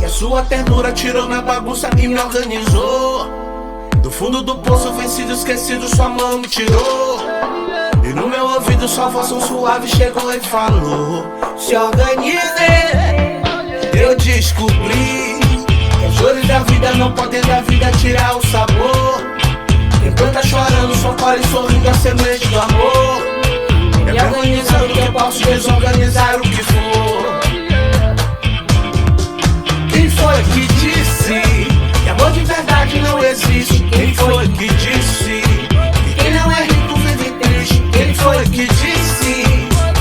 Sua ternura tirou na bagunça e me organizou. Do fundo do poço, vencido, esquecido, sua mão me tirou. E no meu ouvido sua voz tão suave chegou e falou: se organize. Eu descobri que as dores da vida não podem da vida tirar o sabor. Quem planta chorando só colhe sorrindo a semente do amor. Me organizando que eu posso desorganizar o que for. Quem foi que disse que amor de verdade não existe? Quem foi que disse que quem não é rico vive triste? Quem foi que disse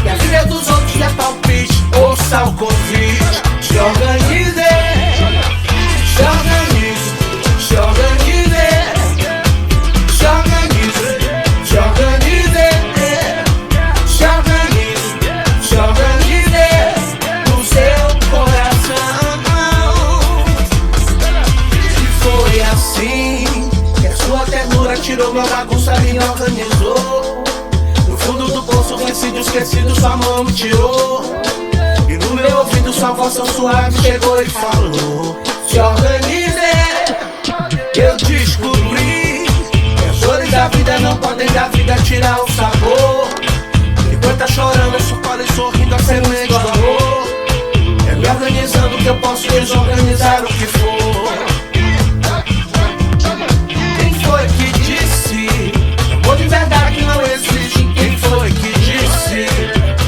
que a vida dos outros é palpite? Ouça o convite, se organize, se organize, se organize, se organize, se organize, se organize, se organize no seu coração. Foi assim que a sua ternura tirou minha bagunça e me organizou. No fundo do poço, vencido, esquecido, sua mão me tirou. E no meu ouvido sua voz tão suave chegou e falou: se organize. Eu descobri que as dores da vida não podem da vida tirar o sabor. Enquanto tá chorando, eu só colhe sorrindo a semente do amor. É me organizando que eu posso desorganizar o que for. Quem foi que disse que amor de verdade não existe? Quem foi que disse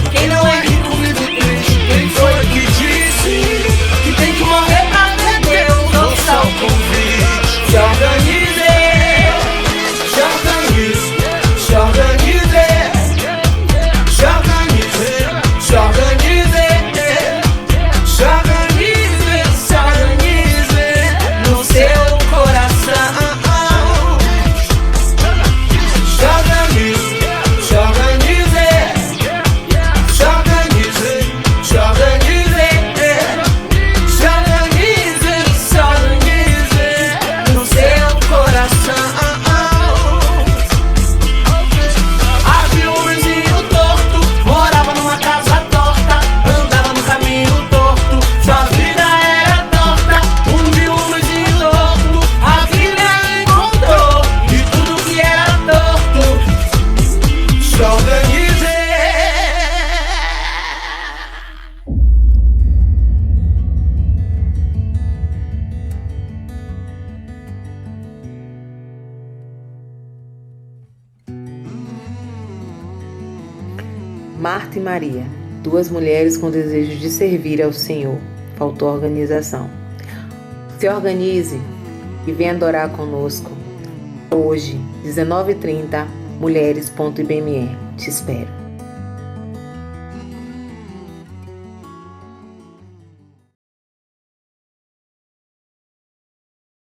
que quem não é rico vive triste? Quem foi que disse que tem que morrer pra ver Deus? Ouça o convite, se organize, se organize, se organize, se organize, se organize, se organize, se organize no seu coração. Marta e Maria, duas mulheres com desejo de servir ao Senhor. Faltou organização. Se organize e venha adorar conosco. Hoje, 19h30, mulheres.ibme. Te espero.